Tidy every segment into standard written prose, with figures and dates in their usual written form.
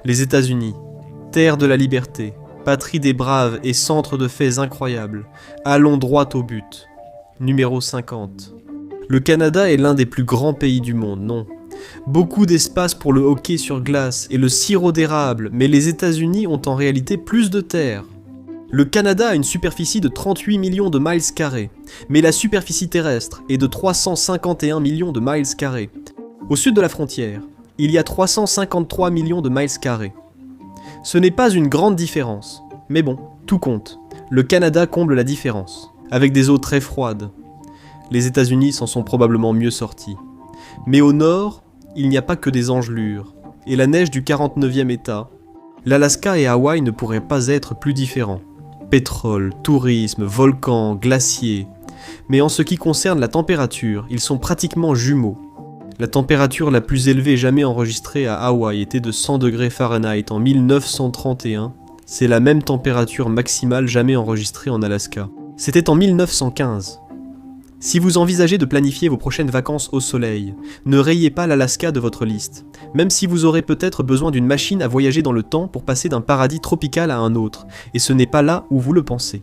Les États-Unis, terre de la liberté, patrie des braves et centre de faits incroyables. Allons droit au but. Numéro 50. Le Canada est l'un des plus grands pays du monde, non. Beaucoup d'espace pour le hockey sur glace et le sirop d'érable, mais les États-Unis ont en réalité plus de terre. Le Canada a une superficie de 38 millions de miles carrés, mais la superficie terrestre est de 351 millions de miles carrés. Au sud de la frontière, il y a 353 millions de miles carrés. Ce n'est pas une grande différence, mais bon, tout compte. Le Canada comble la différence, avec des eaux très froides. Les États-Unis s'en sont probablement mieux sortis. Mais au nord, il n'y a pas que des engelures, et la neige du 49e État. L'Alaska et Hawaï ne pourraient pas être plus différents. Pétrole, tourisme, volcans, glaciers. Mais en ce qui concerne la température, ils sont pratiquement jumeaux. La température la plus élevée jamais enregistrée à Hawaï était de 100 degrés Fahrenheit en 1931. C'est la même température maximale jamais enregistrée en Alaska. C'était en 1915. Si vous envisagez de planifier vos prochaines vacances au soleil, ne rayez pas l'Alaska de votre liste, même si vous aurez peut-être besoin d'une machine à voyager dans le temps pour passer d'un paradis tropical à un autre, et ce n'est pas là où vous le pensez.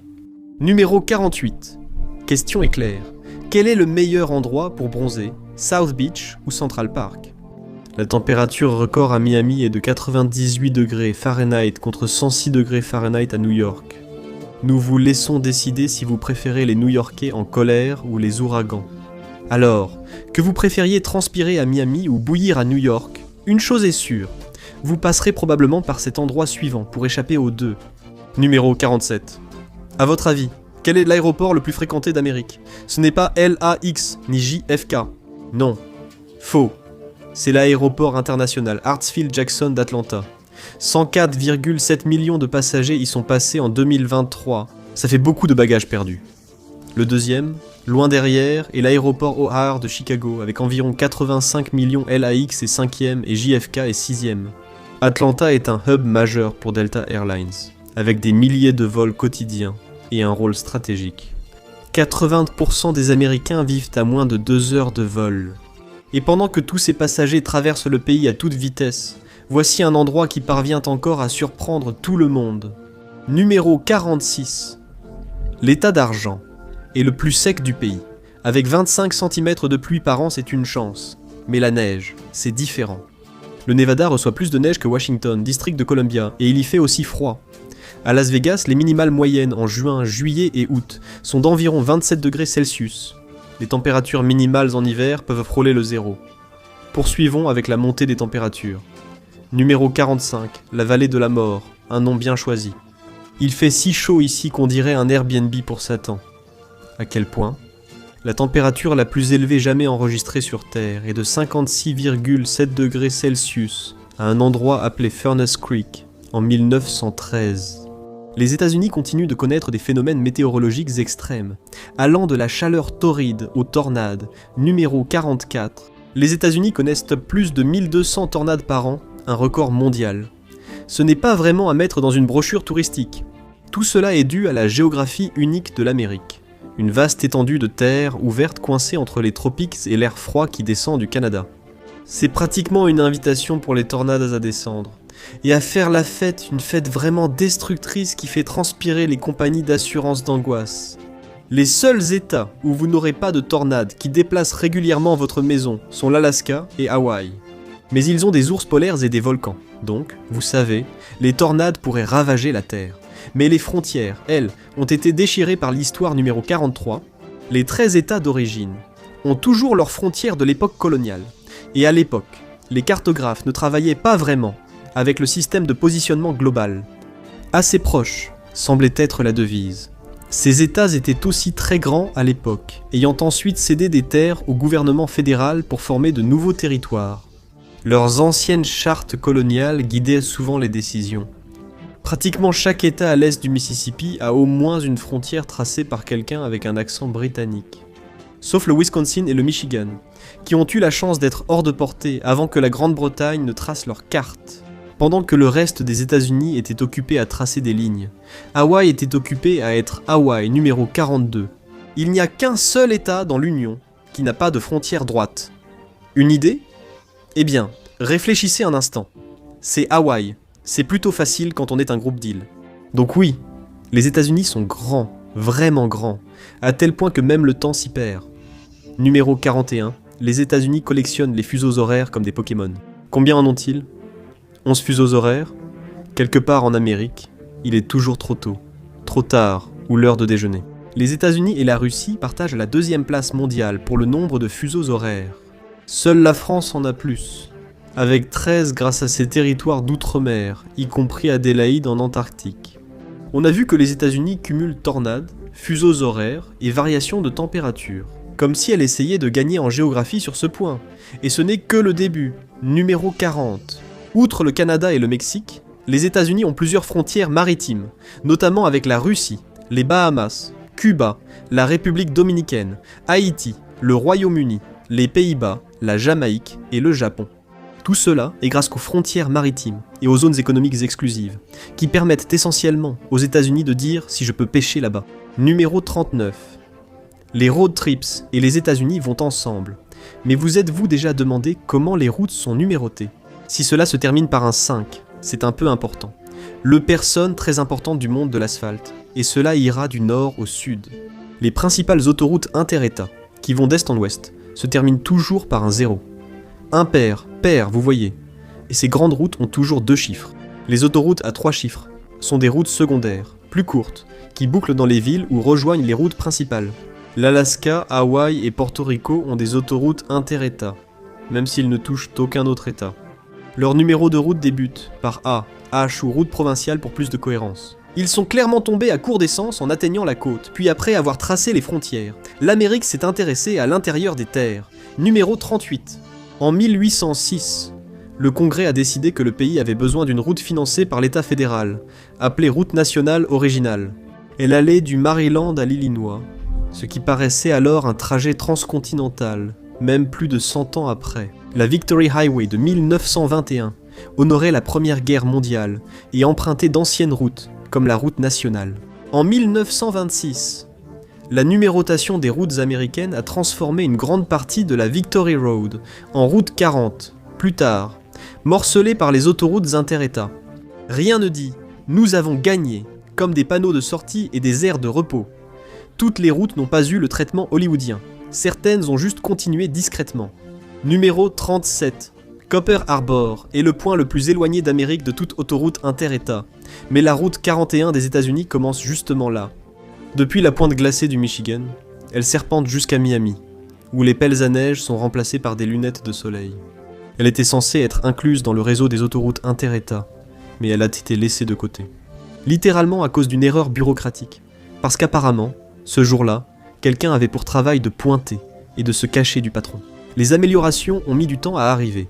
Numéro 48. Question est claire. Quel est le meilleur endroit pour bronzer, South Beach ou Central Park? La température record à Miami est de 98 degrés Fahrenheit contre 106 degrés Fahrenheit à New York. Nous vous laissons décider si vous préférez les New-Yorkais en colère ou les ouragans. Alors, que vous préfériez transpirer à Miami ou bouillir à New York, une chose est sûre, vous passerez probablement par cet endroit suivant pour échapper aux deux. Numéro 47. À votre avis, quel est l'aéroport le plus fréquenté d'Amérique? Ce n'est pas LAX ni JFK. Non. Faux. C'est l'aéroport international Hartsfield-Jackson d'Atlanta. 104,7 millions de passagers y sont passés en 2023. Ça fait beaucoup de bagages perdus. Le deuxième, loin derrière, est l'aéroport O'Hare de Chicago, avec environ 85 millions LAX est 5e et JFK est 6e. Atlanta est un hub majeur pour Delta Airlines, avec des milliers de vols quotidiens et un rôle stratégique. 80% des Américains vivent à moins de 2 heures de vol. Et pendant que tous ces passagers traversent le pays à toute vitesse, voici un endroit qui parvient encore à surprendre tout le monde. Numéro 46. L'État d'Argent est le plus sec du pays. Avec 25 cm de pluie par an, c'est une chance. Mais la neige, c'est différent. Le Nevada reçoit plus de neige que Washington, district de Columbia, et il y fait aussi froid. À Las Vegas, les minimales moyennes en juin, juillet et août sont d'environ 27 degrés Celsius. Les températures minimales en hiver peuvent frôler le zéro. Poursuivons avec la montée des températures. Numéro 45, la vallée de la mort, un nom bien choisi. Il fait si chaud ici qu'on dirait un Airbnb pour Satan. À quel point? La température la plus élevée jamais enregistrée sur Terre est de 56,7 degrés Celsius à un endroit appelé Furnace Creek en 1913. Les États-Unis continuent de connaître des phénomènes météorologiques extrêmes, allant de la chaleur torride aux tornades. Numéro 44. Les États-Unis connaissent plus de 1200 tornades par an, un record mondial. Ce n'est pas vraiment à mettre dans une brochure touristique. Tout cela est dû à la géographie unique de l'Amérique. Une vaste étendue de terre ouverte coincée entre les tropiques et l'air froid qui descend du Canada. C'est pratiquement une invitation pour les tornades à descendre. Et à faire la fête, une fête vraiment destructrice qui fait transpirer les compagnies d'assurance d'angoisse. Les seuls états où vous n'aurez pas de tornades qui déplacent régulièrement votre maison sont l'Alaska et Hawaï. Mais ils ont des ours polaires et des volcans. Donc, vous savez, les tornades pourraient ravager la Terre. Mais les frontières, elles, ont été déchirées par l'histoire numéro 43. Les 13 États d'origine ont toujours leurs frontières de l'époque coloniale. Et à l'époque, les cartographes ne travaillaient pas vraiment avec le système de positionnement global. Assez proche, semblait être la devise. Ces États étaient aussi très grands à l'époque, ayant ensuite cédé des terres au gouvernement fédéral pour former de nouveaux territoires. Leurs anciennes chartes coloniales guidaient souvent les décisions. Pratiquement chaque État à l'est du Mississippi a au moins une frontière tracée par quelqu'un avec un accent britannique. Sauf le Wisconsin et le Michigan, qui ont eu la chance d'être hors de portée avant que la Grande-Bretagne ne trace leur carte. Pendant que le reste des États-Unis était occupé à tracer des lignes, Hawaï était occupé à être Hawaï numéro 42. Il n'y a qu'un seul État dans l'Union qui n'a pas de frontière droite. Une idée ? Eh bien, réfléchissez un instant. C'est Hawaï, C'est plutôt facile quand on est un groupe deal. Donc oui, les États-Unis sont grands, vraiment grands, à tel point que même le temps s'y perd. Numéro 41, les États-Unis collectionnent les fuseaux horaires comme des Pokémon. Combien en ont-ils ? 11 fuseaux horaires ? Quelque part en Amérique, il est toujours trop tôt, trop tard, ou l'heure de déjeuner. Les États-Unis et la Russie partagent la 2e place mondiale pour le nombre de fuseaux horaires. Seule la France en a plus, avec 13 grâce à ses territoires d'outre-mer, y compris Adélaïde en Antarctique. On a vu que les États-Unis cumulent tornades, fuseaux horaires et variations de température, comme si elle essayait de gagner en géographie sur ce point. Et ce n'est que le début, numéro 40. Outre le Canada et le Mexique, les États-Unis ont plusieurs frontières maritimes, notamment avec la Russie, les Bahamas, Cuba, la République dominicaine, Haïti, le Royaume-Uni, les Pays-Bas, la Jamaïque et le Japon. Tout cela est grâce aux frontières maritimes et aux zones économiques exclusives, qui permettent essentiellement aux États-Unis de dire si je peux pêcher là-bas. Numéro 39. Les road trips et les États-Unis vont ensemble, mais vous êtes-vous déjà demandé comment les routes sont numérotées ? Si cela se termine par un 5, c'est un peu important. Le personne très importante du monde de l'asphalte, et cela ira du nord au sud. Les principales autoroutes inter-États, qui vont d'est en ouest, se terminent toujours par un 0. Impair, pair, vous voyez. Et ces grandes routes ont toujours 2 chiffres. Les autoroutes à 3 chiffres sont des routes secondaires, plus courtes, qui bouclent dans les villes ou rejoignent les routes principales. L'Alaska, Hawaï et Porto Rico ont des autoroutes inter-États, même s'ils ne touchent aucun autre État. Leur numéro de route débute par A, H ou route provinciale pour plus de cohérence. Ils sont clairement tombés à court d'essence en atteignant la côte, puis après avoir tracé les frontières. L'Amérique s'est intéressée à l'intérieur des terres. Numéro 38. En 1806, le Congrès a décidé que le pays avait besoin d'une route financée par l'État fédéral, appelée Route nationale originale. Elle allait du Maryland à l'Illinois, ce qui paraissait alors un trajet transcontinental, même plus de 100 ans après. La Victory Highway de 1921 honorait la Première Guerre mondiale et empruntait d'anciennes routes, comme la route nationale. En 1926, la numérotation des routes américaines a transformé une grande partie de la Victory Road en route 40, plus tard, morcelée par les autoroutes inter-États. Rien ne dit « Nous avons gagné », comme des panneaux de sortie et des aires de repos. Toutes les routes n'ont pas eu le traitement hollywoodien. Certaines ont juste continué discrètement. Numéro 37. Copper Harbor est le point le plus éloigné d'Amérique de toute autoroute inter-État, mais la route 41 des États-Unis commence justement là. Depuis la pointe glacée du Michigan, elle serpente jusqu'à Miami, où les pelles à neige sont remplacées par des lunettes de soleil. Elle était censée être incluse dans le réseau des autoroutes inter-États, mais elle a été laissée de côté. Littéralement à cause d'une erreur bureaucratique, parce qu'apparemment, ce jour-là, quelqu'un avait pour travail de pointer et de se cacher du patron. Les améliorations ont mis du temps à arriver.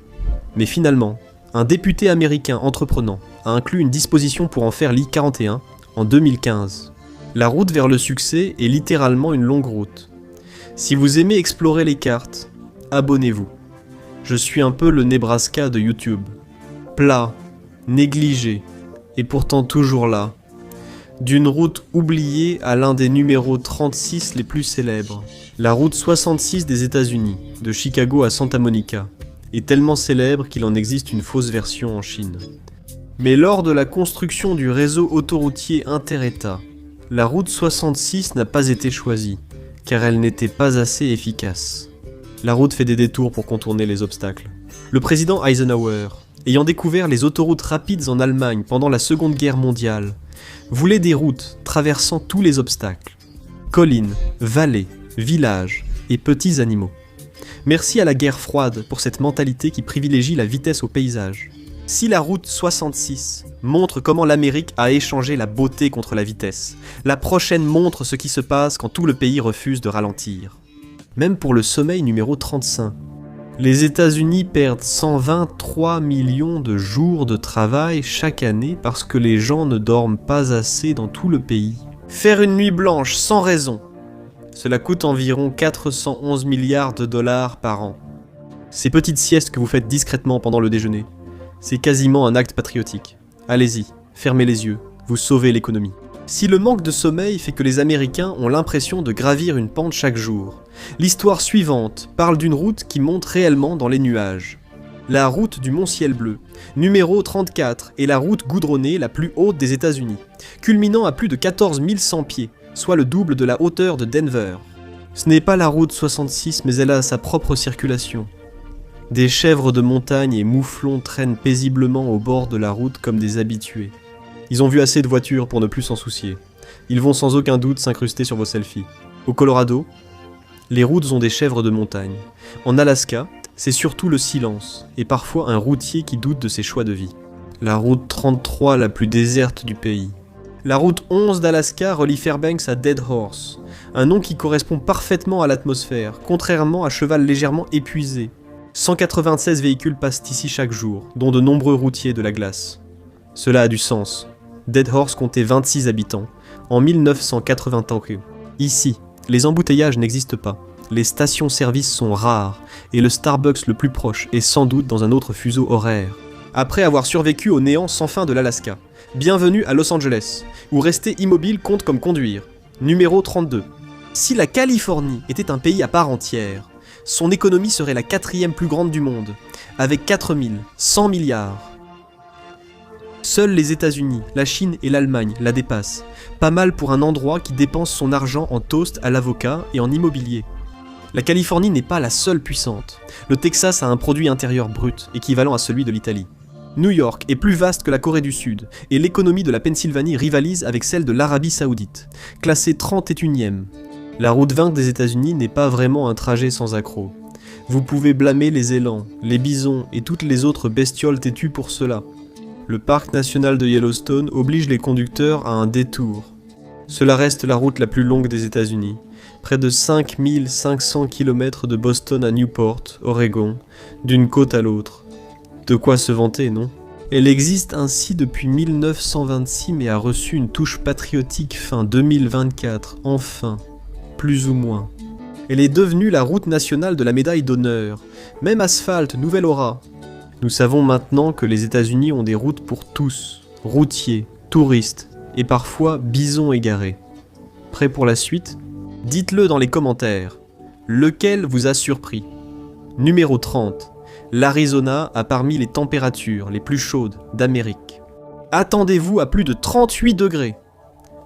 Mais finalement, un député américain entreprenant a inclus une disposition pour en faire l'I-41 en 2015. La route vers le succès est littéralement une longue route. Si vous aimez explorer les cartes, abonnez-vous. Je suis un peu le Nebraska de YouTube. Plat, négligé, et pourtant toujours là. D'une route oubliée à l'un des numéros 36 les plus célèbres. La route 66 des États-Unis, de Chicago à Santa Monica, est tellement célèbre qu'il en existe une fausse version en Chine. Mais lors de la construction du réseau autoroutier inter-État, la route 66 n'a pas été choisie, car elle n'était pas assez efficace. La route fait des détours pour contourner les obstacles. Le président Eisenhower, ayant découvert les autoroutes rapides en Allemagne pendant la Seconde Guerre mondiale, voulait des routes traversant tous les obstacles. Collines, vallées, villages et petits animaux. Merci à la guerre froide pour cette mentalité qui privilégie la vitesse au paysage. Si la route 66 montre comment l'Amérique a échangé la beauté contre la vitesse, la prochaine montre ce qui se passe quand tout le pays refuse de ralentir. Même pour le sommeil numéro 35. Les États-Unis perdent 123 millions de jours de travail chaque année parce que les gens ne dorment pas assez dans tout le pays. Faire une nuit blanche sans raison, cela coûte environ 411 milliards de dollars par an. Ces petites siestes que vous faites discrètement pendant le déjeuner, c'est quasiment un acte patriotique. Allez-y, fermez les yeux, vous sauvez l'économie. Si le manque de sommeil fait que les Américains ont l'impression de gravir une pente chaque jour, l'histoire suivante parle d'une route qui monte réellement dans les nuages. la route du Mont-Ciel Bleu, numéro 34, est la route goudronnée la plus haute des États-Unis, culminant à plus de 14 100 pieds, soit le double de la hauteur de Denver. Ce n'est pas la route 66, mais elle a sa propre circulation. Des chèvres de montagne et mouflons traînent paisiblement au bord de la route comme des habitués. Ils ont vu assez de voitures pour ne plus s'en soucier. Ils vont sans aucun doute s'incruster sur vos selfies. Au Colorado, les routes ont des chèvres de montagne. En Alaska, c'est surtout le silence, et parfois un routier qui doute de ses choix de vie. La route 33, la plus déserte du pays. La route 11 d'Alaska relie Fairbanks à Dead Horse, un nom qui correspond parfaitement à l'atmosphère, contrairement à cheval légèrement épuisé. 196 véhicules passent ici chaque jour, dont de nombreux routiers de la glace. Cela a du sens. Dead Horse comptait 26 habitants, en 1980. Ici, les embouteillages n'existent pas, les stations-service sont rares, et le Starbucks le plus proche est sans doute dans un autre fuseau horaire. Après avoir survécu au néant sans fin de l'Alaska, bienvenue à Los Angeles, où rester immobile compte comme conduire. Numéro 32. Si la Californie était un pays à part entière, son économie serait la 4e plus grande du monde, avec 4100 milliards. Seuls les États-Unis, la Chine et l'Allemagne la dépassent, pas mal pour un endroit qui dépense son argent en toast à l'avocat et en immobilier. La Californie n'est pas la seule puissante. Le Texas a un produit intérieur brut, équivalent à celui de l'Italie. New York est plus vaste que la Corée du Sud, et l'économie de la Pennsylvanie rivalise avec celle de l'Arabie Saoudite, classée 31e. La route 20 des États-Unis n'est pas vraiment un trajet sans accroc. Vous pouvez blâmer les élans, les bisons et toutes les autres bestioles têtues pour cela. Le parc national de Yellowstone oblige les conducteurs à un détour. Cela reste la route la plus longue des États-Unis, près de 5500 km de Boston à Newport, Oregon, d'une côte à l'autre. De quoi se vanter, non ? Elle existe ainsi depuis 1926 mais a reçu une touche patriotique fin 2024, enfin. Plus ou moins. Elle est devenue la route nationale de la médaille d'honneur. Même asphalte, nouvelle aura. Nous savons maintenant que les États-Unis ont des routes pour tous, routiers, touristes et parfois bisons égarés. Prêt pour la suite ? Dites-le dans les commentaires. Lequel vous a surpris ? Numéro 30. L'Arizona a parmi les températures les plus chaudes d'Amérique. Attendez-vous à plus de 38 degrés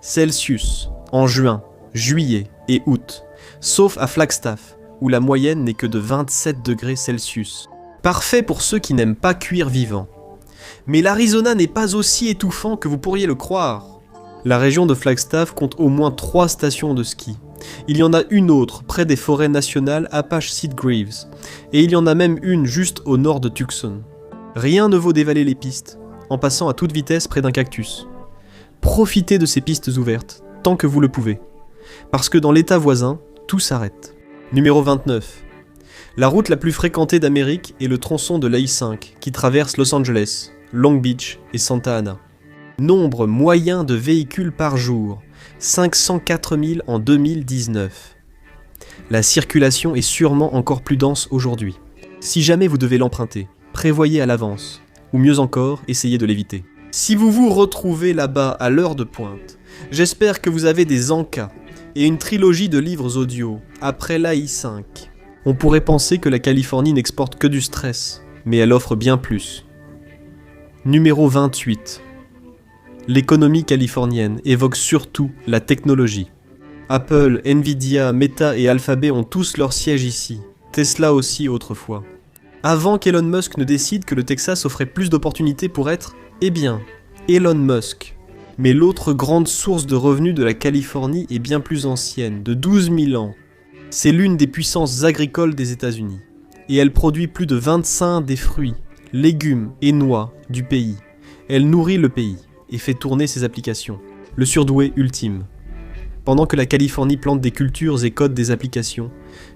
Celsius en juin, juillet et août, sauf à Flagstaff, où la moyenne n'est que de 27 degrés Celsius. Parfait pour ceux qui n'aiment pas cuire vivant. Mais l'Arizona n'est pas aussi étouffant que vous pourriez le croire. La région de Flagstaff compte au moins 3 stations de ski. Il y en a une autre près des forêts nationales Apache-Sitgreaves, et il y en a même une juste au nord de Tucson. Rien ne vaut dévaler les pistes, en passant à toute vitesse près d'un cactus. Profitez de ces pistes ouvertes, tant que vous le pouvez. Parce que dans l'état voisin, tout s'arrête. Numéro 29. La route la plus fréquentée d'Amérique est le tronçon de l'I-5 qui traverse Los Angeles, Long Beach et Santa Ana. Nombre moyen de véhicules par jour, 504 000 en 2019. La circulation est sûrement encore plus dense aujourd'hui. Si jamais vous devez l'emprunter, prévoyez à l'avance, ou mieux encore, essayez de l'éviter. Si vous vous retrouvez là-bas à l'heure de pointe, j'espère que vous avez des encas et une trilogie de livres audio après l'I-5. On pourrait penser que la Californie n'exporte que du stress, mais elle offre bien plus. Numéro 28. L'économie californienne évoque surtout la technologie. Apple, Nvidia, Meta et Alphabet ont tous leur siège ici. Tesla aussi autrefois. Avant qu'Elon Musk ne décide que le Texas offrait plus d'opportunités pour être, eh bien, Elon Musk. Mais l'autre grande source de revenus de la Californie est bien plus ancienne, de 12 000 ans. C'est l'une des puissances agricoles des États-Unis. Et elle produit plus de 25 des fruits, légumes et noix du pays. Elle nourrit le pays et fait tourner ses applications. Le surdoué ultime. Pendant que la Californie plante des cultures et code des applications,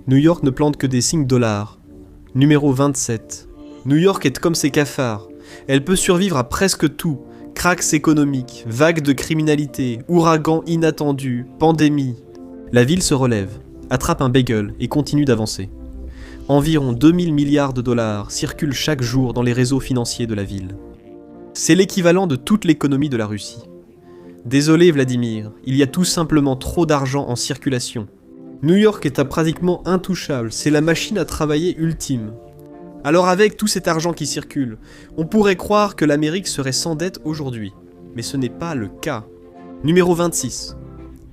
New York ne plante que des $. Numéro 27. New York est comme ses cafards. Elle peut survivre à presque tout. Cracks économiques, vagues de criminalité, ouragans inattendus, pandémie. La ville se relève, attrape un bagel et continue d'avancer. Environ 2000 milliards de dollars circulent chaque jour dans les réseaux financiers de la ville. C'est l'équivalent de toute l'économie de la Russie. Désolé Vladimir, il y a tout simplement trop d'argent en circulation. New York est pratiquement intouchable, c'est la machine à travailler ultime. Alors avec tout cet argent qui circule, on pourrait croire que l'Amérique serait sans dette aujourd'hui. Mais ce n'est pas le cas. Numéro 26.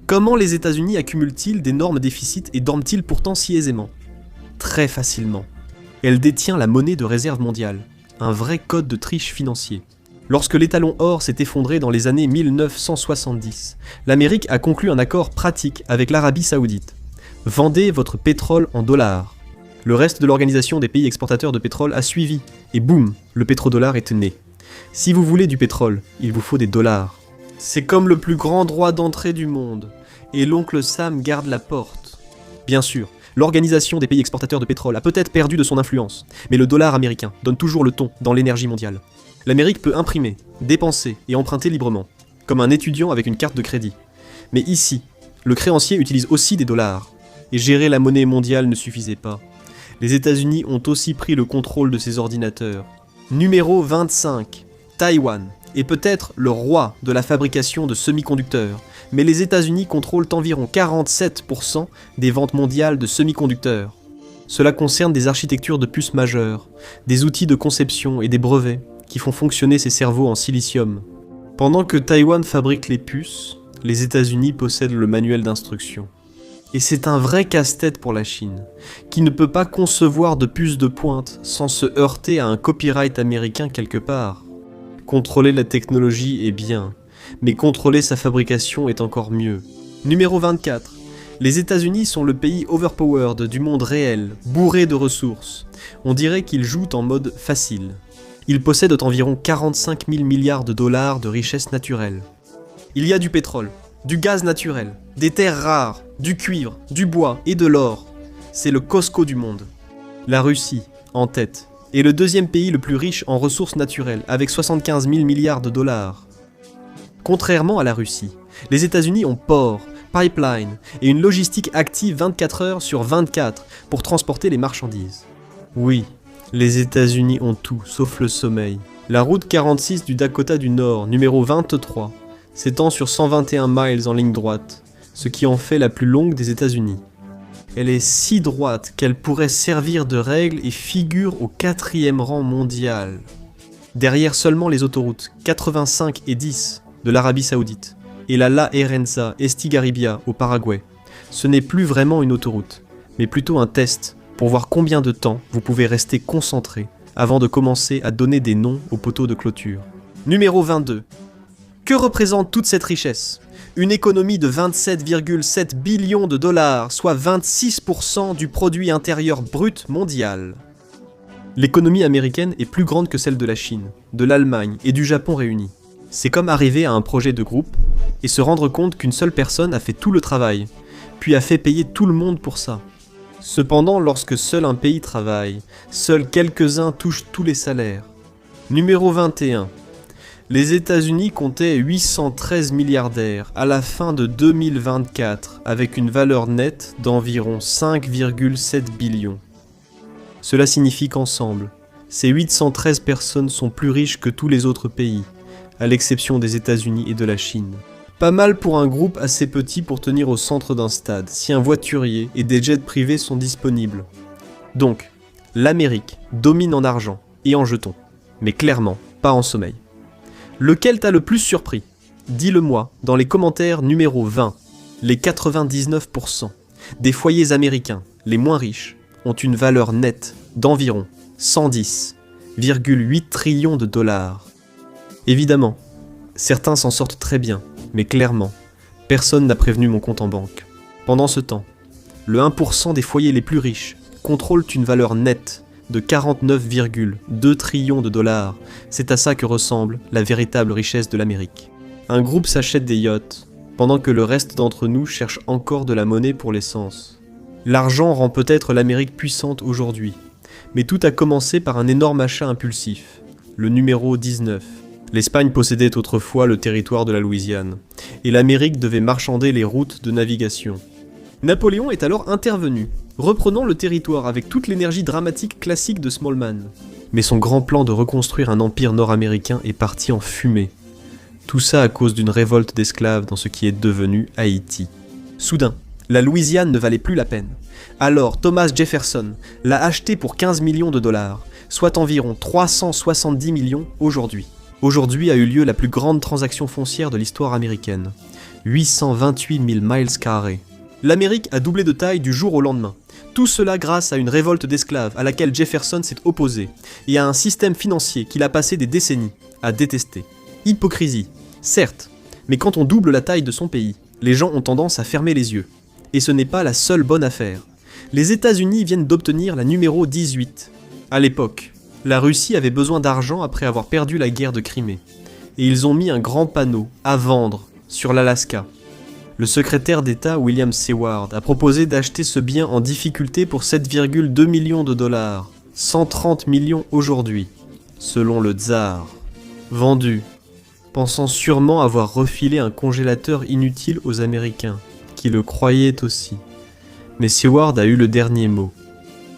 Comment les États-Unis accumulent-ils d'énormes déficits et dorment-ils pourtant si aisément? Très facilement. Elle détient la monnaie de réserve mondiale, un vrai code de triche financier. Lorsque l'étalon or s'est effondré dans les années 1970, l'Amérique a conclu un accord pratique avec l'Arabie Saoudite. Vendez votre pétrole en dollars. Le reste de l'organisation des pays exportateurs de pétrole a suivi, et boum, le pétrodollar est né. Si vous voulez du pétrole, il vous faut des dollars. C'est comme le plus grand droit d'entrée du monde, et l'oncle Sam garde la porte. Bien sûr, l'organisation des pays exportateurs de pétrole a peut-être perdu de son influence, mais le dollar américain donne toujours le ton dans l'énergie mondiale. L'Amérique peut imprimer, dépenser et emprunter librement, comme un étudiant avec une carte de crédit. Mais ici, le créancier utilise aussi des dollars, et gérer la monnaie mondiale ne suffisait pas. Les États-Unis ont aussi pris le contrôle de ces ordinateurs. Numéro 25. Taïwan est peut-être le roi de la fabrication de semi-conducteurs, mais les États-Unis contrôlent environ 47% des ventes mondiales de semi-conducteurs. Cela concerne des architectures de puces majeures, des outils de conception et des brevets qui font fonctionner ces cerveaux en silicium. Pendant que Taïwan fabrique les puces, les États-Unis possèdent le manuel d'instruction. Et c'est un vrai casse-tête pour la Chine, qui ne peut pas concevoir de puces de pointe sans se heurter à un copyright américain quelque part. Contrôler la technologie est bien, mais contrôler sa fabrication est encore mieux. Numéro 24. Les États-Unis sont le pays overpowered du monde réel, bourré de ressources. On dirait qu'ils jouent en mode facile. Ils possèdent environ 45 000 milliards de dollars de richesses naturelles. Il y a du pétrole, du gaz naturel, des terres rares, du cuivre, du bois et de l'or. C'est le Costco du monde. La Russie, en tête, est le deuxième pays le plus riche en ressources naturelles, avec 75 000 milliards de dollars. Contrairement à la Russie, les États-Unis ont ports, pipelines et une logistique active 24 heures sur 24 pour transporter les marchandises. Oui, les États-Unis ont tout, sauf le sommeil. La route 46 du Dakota du Nord, numéro 23, s'étend sur 121 miles en ligne droite, ce qui en fait la plus longue des États-Unis. Elle est si droite qu'elle pourrait servir de règle et figure au 4e rang mondial. Derrière seulement les autoroutes 85 et 10 de l'Arabie Saoudite et la La Herenza Estigarribia au Paraguay. Ce n'est plus vraiment une autoroute, mais plutôt un test pour voir combien de temps vous pouvez rester concentré avant de commencer à donner des noms aux poteaux de clôture. Numéro 22. Que représente toute cette richesse ? Une économie de 27,7 billions de dollars, soit 26% du produit intérieur brut mondial. L'économie américaine est plus grande que celle de la Chine, de l'Allemagne et du Japon réunis. C'est comme arriver à un projet de groupe et se rendre compte qu'une seule personne a fait tout le travail, puis a fait payer tout le monde pour ça. Cependant, lorsque seul un pays travaille, seuls quelques-uns touchent tous les salaires. Numéro 21. Les États-Unis comptaient 813 milliardaires à la fin de 2024, avec une valeur nette d'environ 5,7 billions. Cela signifie qu'ensemble, ces 813 personnes sont plus riches que tous les autres pays, à l'exception des États-Unis et de la Chine. Pas mal pour un groupe assez petit pour tenir au centre d'un stade, si un voiturier et des jets privés sont disponibles. Donc, l'Amérique domine en argent et en jetons, mais clairement pas en sommeil. Lequel t'a le plus surpris ? Dis-le-moi dans les commentaires numéro 20. Les 99% des foyers américains les moins riches ont une valeur nette d'environ 110,8 trillions de dollars. Évidemment, certains s'en sortent très bien, mais clairement, personne n'a prévenu mon compte en banque. Pendant ce temps, le 1% des foyers les plus riches contrôlent une valeur nette de 49,2 trillions de dollars. C'est à ça que ressemble la véritable richesse de l'Amérique. Un groupe s'achète des yachts, pendant que le reste d'entre nous cherche encore de la monnaie pour l'essence. L'argent rend peut-être l'Amérique puissante aujourd'hui, mais tout a commencé par un énorme achat impulsif, le numéro 19. L'Espagne possédait autrefois le territoire de la Louisiane, et l'Amérique devait marchander les routes de navigation. Napoléon est alors intervenu, reprenant le territoire avec toute l'énergie dramatique classique de Smallman. Mais son grand plan de reconstruire un empire nord-américain est parti en fumée. Tout ça à cause d'une révolte d'esclaves dans ce qui est devenu Haïti. Soudain, La Louisiane ne valait plus la peine. Alors Thomas Jefferson l'a acheté pour 15 millions de dollars, soit environ 370 millions aujourd'hui. Aujourd'hui a eu lieu la plus grande transaction foncière de l'histoire américaine. 828 000 miles carrés. L'Amérique a doublé de taille du jour au lendemain. Tout cela grâce à une révolte d'esclaves à laquelle Jefferson s'est opposé, et à un système financier qu'il a passé des décennies à détester. Hypocrisie, certes, mais quand on double la taille de son pays, les gens ont tendance à fermer les yeux. Et ce n'est pas la seule bonne affaire. Les États-Unis viennent d'obtenir la numéro 18. À l'époque, la Russie avait besoin d'argent après avoir perdu la guerre de Crimée. Et ils ont mis un grand panneau à vendre sur l'Alaska. Le secrétaire d'État William Seward a proposé d'acheter ce bien en difficulté pour 7,2 millions de dollars, 130 millions aujourd'hui, selon le tsar. Vendu, pensant sûrement avoir refilé un congélateur inutile aux Américains, qui le croyaient aussi. Mais Seward a eu le dernier mot.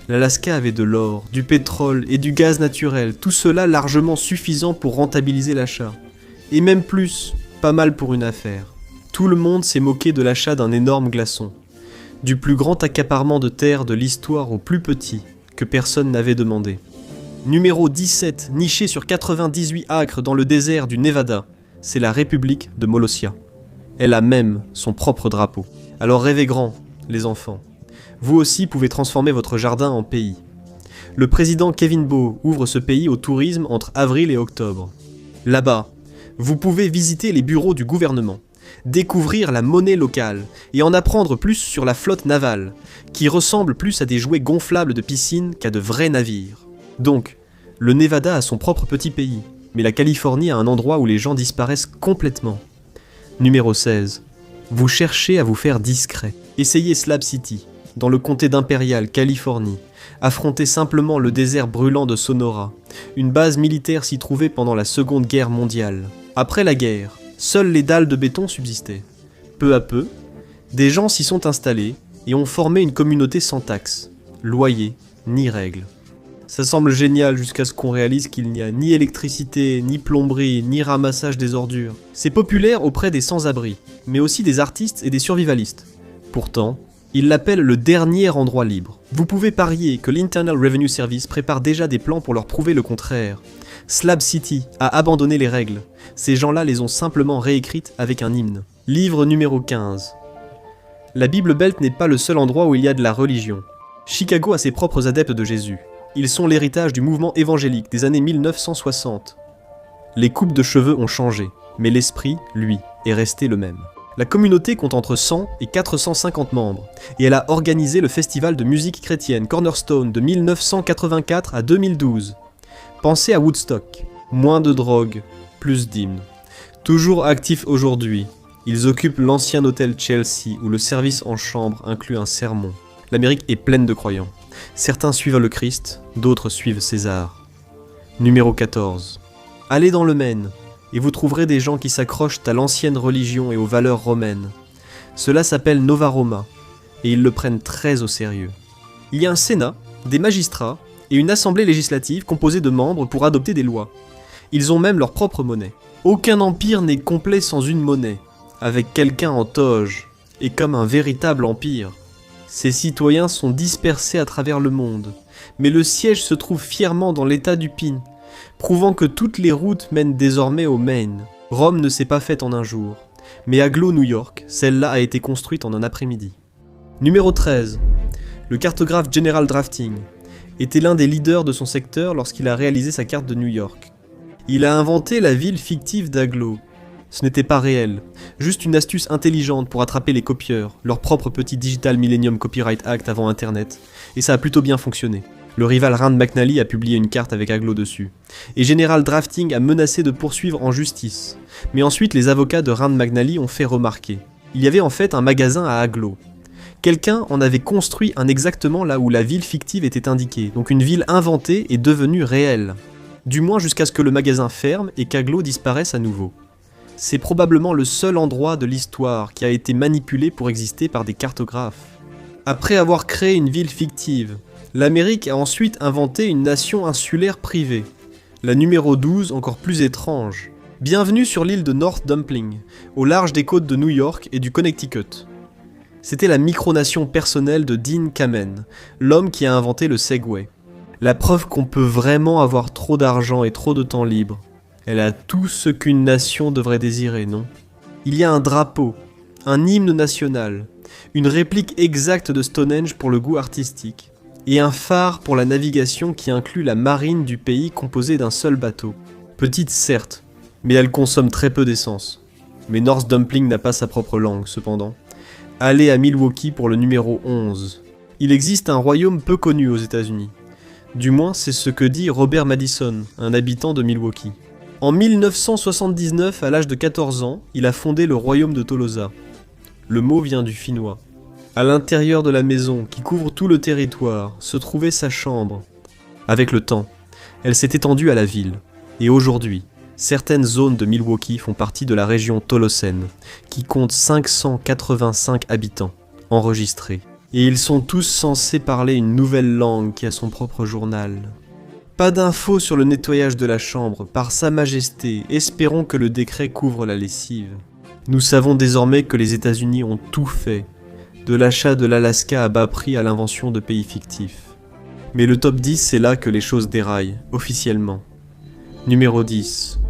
L'Alaska avait de l'or, du pétrole et du gaz naturel, tout cela largement suffisant pour rentabiliser l'achat. Et même plus, pas mal pour une affaire. Tout le monde s'est moqué de l'achat d'un énorme glaçon. Du plus grand accaparement de terre de l'histoire au plus petit, que personne n'avait demandé. Numéro 17, niché sur 98 acres dans le désert du Nevada, c'est la République de Molossia. Elle a même son propre drapeau. Alors rêvez grand, les enfants. Vous aussi pouvez transformer votre jardin en pays. Le président Kevin Beau ouvre ce pays au tourisme entre avril et octobre. Là-bas, vous pouvez visiter les bureaux du gouvernement, découvrir la monnaie locale et en apprendre plus sur la flotte navale, qui ressemble plus à des jouets gonflables de piscine qu'à de vrais navires. Donc, le Nevada a son propre petit pays, mais la Californie a un endroit où les gens disparaissent complètement. Numéro 16. Vous cherchez à vous faire discret. Essayez Slab City, dans le comté d'Imperial, Californie. Affrontez simplement le désert brûlant de Sonora. Une base militaire s'y trouvait pendant la Seconde Guerre mondiale. Après la guerre, seules les dalles de béton subsistaient. Peu à peu, des gens s'y sont installés et ont formé une communauté sans taxes, loyer, ni règles. Ça semble génial jusqu'à ce qu'on réalise qu'il n'y a ni électricité, ni plomberie, ni ramassage des ordures. C'est populaire auprès des sans-abri, mais aussi des artistes et des survivalistes. Pourtant, ils l'appellent le dernier endroit libre. Vous pouvez parier que l'Internal Revenue Service prépare déjà des plans pour leur prouver le contraire. Slab City a abandonné les règles. Ces gens-là les ont simplement réécrites avec un hymne. Livre numéro 15. La Bible Belt n'est pas le seul endroit où il y a de la religion. Chicago a ses propres adeptes de Jésus. Ils sont l'héritage du mouvement évangélique des années 1960. Les coupes de cheveux ont changé, mais l'esprit, lui, est resté le même. La communauté compte entre 100 et 450 membres, et elle a organisé le festival de musique chrétienne Cornerstone de 1984 à 2012. Pensez à Woodstock. Moins de drogue, plus d'hymnes. Toujours actifs aujourd'hui, ils occupent l'ancien hôtel Chelsea où le service en chambre inclut un sermon. L'Amérique est pleine de croyants. Certains suivent le Christ, d'autres suivent César. Numéro 14. Allez dans le Maine, et vous trouverez des gens qui s'accrochent à l'ancienne religion et aux valeurs romaines. Cela s'appelle Nova Roma, et ils le prennent très au sérieux. Il y a un Sénat, des magistrats, et une assemblée législative composée de membres pour adopter des lois. Ils ont même leur propre monnaie. Aucun empire n'est complet sans une monnaie, avec quelqu'un en toge, et comme un véritable empire. Ces citoyens sont dispersés à travers le monde, mais le siège se trouve fièrement dans l'état du Pine, prouvant que toutes les routes mènent désormais au Maine. Rome ne s'est pas faite en un jour, mais à Glo, New York, celle-là a été construite en un après-midi. Numéro 13. Le cartographe General Drafting était l'un des leaders de son secteur lorsqu'il a réalisé sa carte de New York. Il a inventé la ville fictive d'Aglo. Ce n'était pas réel, juste une astuce intelligente pour attraper les copieurs, leur propre petit Digital Millennium Copyright Act avant Internet, et ça a plutôt bien fonctionné. Le rival Rand McNally a publié une carte avec Aglo dessus, et General Drafting a menacé de poursuivre en justice. Mais ensuite les avocats de Rand McNally ont fait remarquer. Il y avait en fait un magasin à Aglo. Quelqu'un en avait construit un exactement là où la ville fictive était indiquée, donc une ville inventée est devenue réelle. Du moins jusqu'à ce que le magasin ferme et qu'Aglo disparaisse à nouveau. C'est probablement le seul endroit de l'histoire qui a été manipulé pour exister par des cartographes. Après avoir créé une ville fictive, l'Amérique a ensuite inventé une nation insulaire privée. La numéro 12 encore plus étrange. Bienvenue sur l'île de North Dumpling, au large des côtes de New York et du Connecticut. C'était la micronation personnelle de Dean Kamen, l'homme qui a inventé le Segway. La preuve qu'on peut vraiment avoir trop d'argent et trop de temps libre. Elle a tout ce qu'une nation devrait désirer, non? Il y a un drapeau, un hymne national, une réplique exacte de Stonehenge pour le goût artistique, et un phare pour la navigation qui inclut la marine du pays composée d'un seul bateau. Petite certes, mais elle consomme très peu d'essence. Mais North Dumpling n'a pas sa propre langue, cependant. Allez à Milwaukee pour le numéro 11. Il existe un royaume peu connu aux États-Unis. Du moins, c'est ce que dit Robert Madison, un habitant de Milwaukee. En 1979, à l'âge de 14 ans, il a fondé le royaume de Tolosa. Le mot vient du finnois. À l'intérieur de la maison, qui couvre tout le territoire, se trouvait sa chambre. Avec le temps, elle s'est étendue à la ville. Et aujourd'hui, certaines zones de Milwaukee font partie de la région Tolosène, qui compte 585 habitants, enregistrés. Et ils sont tous censés parler une nouvelle langue qui a son propre journal. Pas d'infos sur le nettoyage de la chambre, par Sa Majesté, espérons que le décret couvre la lessive. Nous savons désormais que les États-Unis ont tout fait, de l'achat de l'Alaska à bas prix à l'invention de pays fictifs. Mais le top 10, c'est là que les choses déraillent, officiellement. Numéro 10.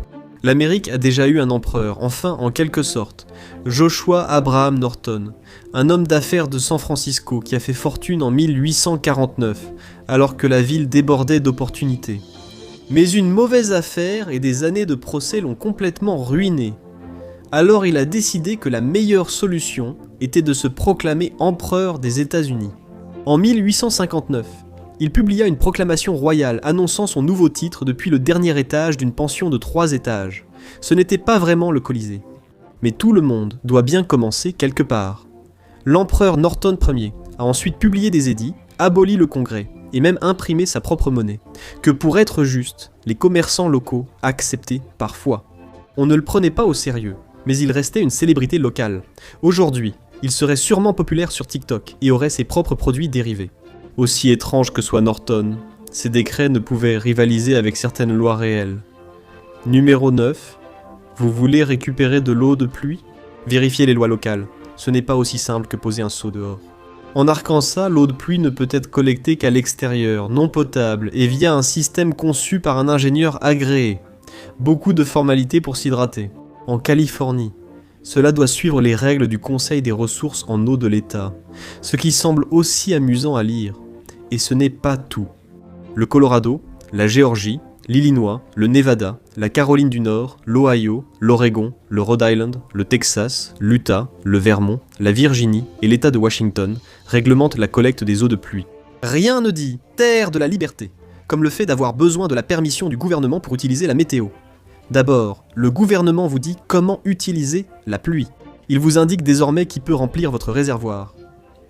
L'Amérique a déjà eu un empereur, enfin en quelque sorte, Joshua Abraham Norton, un homme d'affaires de San Francisco qui a fait fortune en 1849, alors que la ville débordait d'opportunités. Mais une mauvaise affaire et des années de procès l'ont complètement ruiné. Alors il a décidé que la meilleure solution était de se proclamer empereur des États-Unis. En 1859, il publia une proclamation royale annonçant son nouveau titre depuis le dernier étage d'une pension de 3 étages. Ce n'était pas vraiment le Colisée. Mais tout le monde doit bien commencer quelque part. L'empereur Norton Ier a ensuite publié des édits, aboli le Congrès, et même imprimé sa propre monnaie, que pour être juste, les commerçants locaux acceptaient parfois. On ne le prenait pas au sérieux, mais il restait une célébrité locale. Aujourd'hui, il serait sûrement populaire sur TikTok et aurait ses propres produits dérivés. Aussi étrange que soit Norton, ses décrets ne pouvaient rivaliser avec certaines lois réelles. Numéro 9. Vous voulez récupérer de l'eau de pluie? Vérifiez les lois locales. Ce n'est pas aussi simple que poser un seau dehors. En Arkansas, l'eau de pluie ne peut être collectée qu'à l'extérieur, non potable, et via un système conçu par un ingénieur agréé. Beaucoup de formalités pour s'hydrater. En Californie, cela doit suivre les règles du Conseil des ressources en eau de l'État, ce qui semble aussi amusant à lire. Et ce n'est pas tout. Le Colorado, la Géorgie, l'Illinois, le Nevada, la Caroline du Nord, l'Ohio, l'Oregon, le Rhode Island, le Texas, l'Utah, le Vermont, la Virginie et l'État de Washington réglementent la collecte des eaux de pluie. Rien ne dit « terre de la liberté », comme le fait d'avoir besoin de la permission du gouvernement pour utiliser la météo. D'abord, le gouvernement vous dit comment utiliser la pluie. Il vous indique désormais qui peut remplir votre réservoir.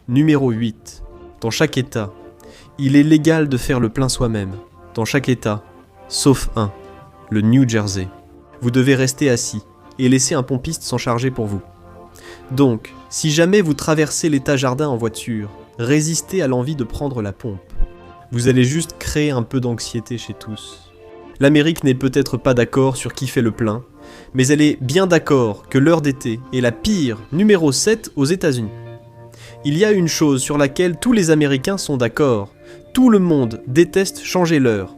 Numéro 8. Dans chaque État, il est légal de faire le plein soi-même. Dans chaque État, sauf un, le New Jersey. Vous devez rester assis et laisser un pompiste s'en charger pour vous. Donc, si jamais vous traversez l'État jardin en voiture, résistez à l'envie de prendre la pompe. Vous allez juste créer un peu d'anxiété chez tous. L'Amérique n'est peut-être pas d'accord sur qui fait le plein, mais elle est bien d'accord que l'heure d'été est la pire, numéro 7 aux États-Unis. Il y a une chose sur laquelle tous les Américains sont d'accord. Tout le monde déteste changer l'heure.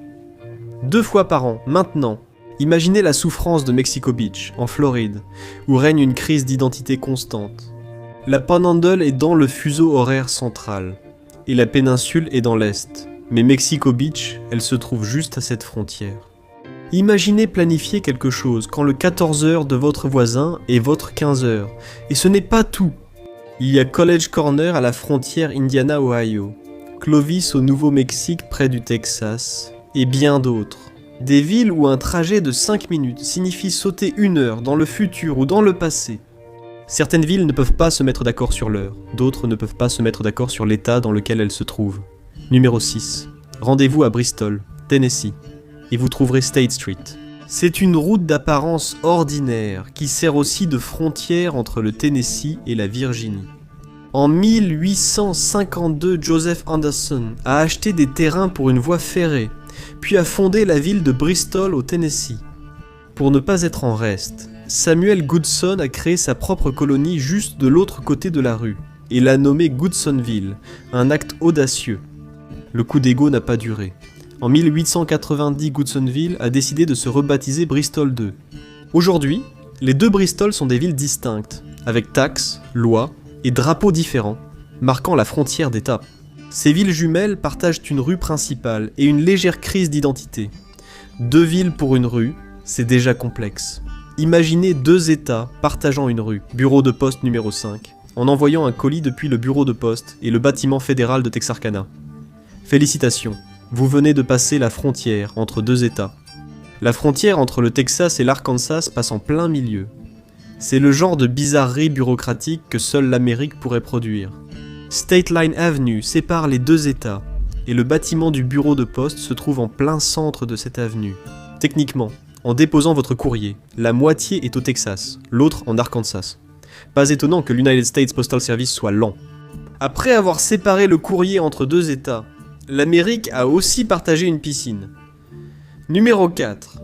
2 fois par an, maintenant. Imaginez la souffrance de Mexico Beach, en Floride, où règne une crise d'identité constante. La Panhandle est dans le fuseau horaire central, et la péninsule est dans l'est. Mais Mexico Beach, elle se trouve juste à cette frontière. Imaginez planifier quelque chose quand le 14h de votre voisin est votre 15h. Et ce n'est pas tout. Il y a College Corner à la frontière Indiana-Ohio, Clovis au Nouveau-Mexique près du Texas, et bien d'autres. Des villes où un trajet de 5 minutes signifie sauter 1 heure dans le futur ou dans le passé. Certaines villes ne peuvent pas se mettre d'accord sur l'heure, d'autres ne peuvent pas se mettre d'accord sur l'état dans lequel elles se trouvent. Numéro 6. Rendez-vous à Bristol, Tennessee, et vous trouverez State Street. C'est une route d'apparence ordinaire qui sert aussi de frontière entre le Tennessee et la Virginie. En 1852, Joseph Anderson a acheté des terrains pour une voie ferrée, puis a fondé la ville de Bristol au Tennessee. Pour ne pas être en reste, Samuel Goodson a créé sa propre colonie juste de l'autre côté de la rue, et l'a nommé Goodsonville, un acte audacieux. Le coup d'ego n'a pas duré. En 1890, Goodsonville a décidé de se rebaptiser Bristol II. Aujourd'hui, les deux Bristol sont des villes distinctes, avec taxes, lois et drapeaux différents, marquant la frontière d'État. Ces villes jumelles partagent une rue principale et une légère crise d'identité. Deux villes pour une rue, c'est déjà complexe. Imaginez deux États partageant une rue, bureau de poste numéro 5, en envoyant un colis depuis le bureau de poste et le bâtiment fédéral de Texarkana. Félicitations, vous venez de passer la frontière entre deux États. La frontière entre le Texas et l'Arkansas passe en plein milieu. C'est le genre de bizarrerie bureaucratique que seule l'Amérique pourrait produire. State Line Avenue sépare les deux États, et le bâtiment du bureau de poste se trouve en plein centre de cette avenue. Techniquement, en déposant votre courrier, la moitié est au Texas, l'autre en Arkansas. Pas étonnant que l'United States Postal Service soit lent. Après avoir séparé le courrier entre deux États, l'Amérique a aussi partagé une piscine. Numéro 4.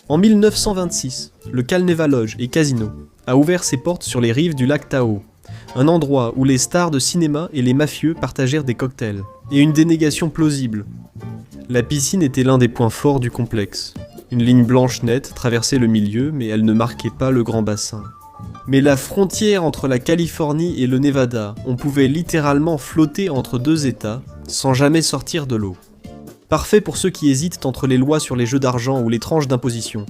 En 1926, le Calneva Lodge et Casino a ouvert ses portes sur les rives du lac Tahoe, un endroit où les stars de cinéma et les mafieux partagèrent des cocktails, et une dénégation plausible. La piscine était l'un des points forts du complexe. Une ligne blanche nette traversait le milieu, mais elle ne marquait pas le grand bassin. Mais la frontière entre la Californie et le Nevada, on pouvait littéralement flotter entre deux États, sans jamais sortir de l'eau. Parfait pour ceux qui hésitent entre les lois sur les jeux d'argent ou les tranches d'imposition.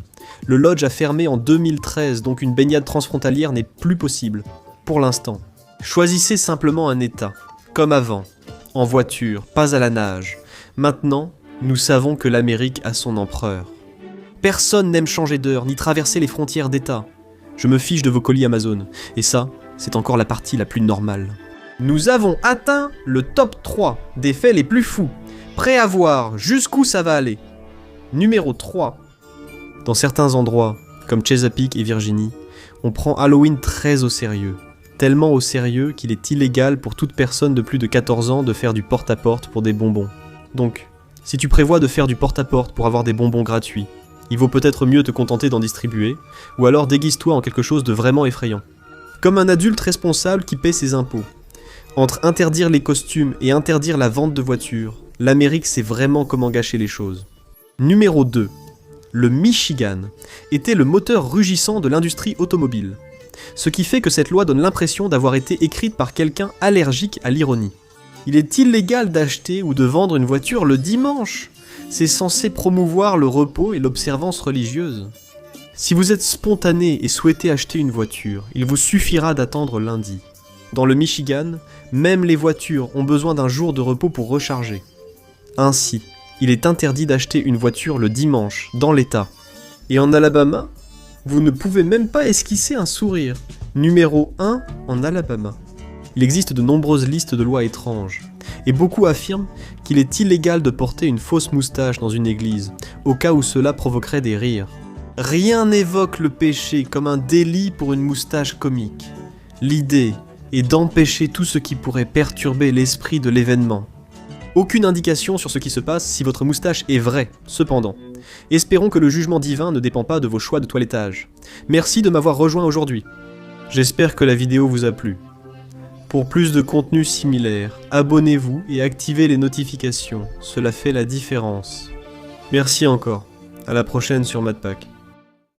Le lodge a fermé en 2013, donc une baignade transfrontalière n'est plus possible, pour l'instant. Choisissez simplement un État, comme avant, en voiture, pas à la nage. Maintenant, nous savons que l'Amérique a son empereur. Personne n'aime changer d'heure, ni traverser les frontières d'État. Je me fiche de vos colis Amazon, et ça, c'est encore la partie la plus normale. Nous avons atteint le top 3 des faits les plus fous. Prêt à voir jusqu'où ça va aller. Numéro 3. Dans certains endroits, comme Chesapeake et Virginie, on prend Halloween très au sérieux. Tellement au sérieux qu'il est illégal pour toute personne de plus de 14 ans de faire du porte-à-porte pour des bonbons. Donc, si tu prévois de faire du porte-à-porte pour avoir des bonbons gratuits, il vaut peut-être mieux te contenter d'en distribuer, ou alors déguise-toi en quelque chose de vraiment effrayant. Comme un adulte responsable qui paie ses impôts. Entre interdire les costumes et interdire la vente de voitures, l'Amérique sait vraiment comment gâcher les choses. Numéro 2. Le Michigan était le moteur rugissant de l'industrie automobile. Ce qui fait que cette loi donne l'impression d'avoir été écrite par quelqu'un allergique à l'ironie. Il est illégal d'acheter ou de vendre une voiture le dimanche. C'est censé promouvoir le repos et l'observance religieuse. Si vous êtes spontané et souhaitez acheter une voiture, il vous suffira d'attendre lundi. Dans le Michigan, même les voitures ont besoin d'un jour de repos pour recharger. Ainsi, il est interdit d'acheter une voiture le dimanche, dans l'État. Et en Alabama, vous ne pouvez même pas esquisser un sourire. Numéro 1 en Alabama. Il existe de nombreuses listes de lois étranges, et beaucoup affirment qu'il est illégal de porter une fausse moustache dans une église, au cas où cela provoquerait des rires. Rien n'évoque le péché comme un délit pour une moustache comique. L'idée est d'empêcher tout ce qui pourrait perturber l'esprit de l'événement. Aucune indication sur ce qui se passe si votre moustache est vraie, cependant. Espérons que le jugement divin ne dépend pas de vos choix de toilettage. Merci de m'avoir rejoint aujourd'hui. J'espère que la vidéo vous a plu. Pour plus de contenu similaire, abonnez-vous et activez les notifications, cela fait la différence. Merci encore, à la prochaine sur MadPack.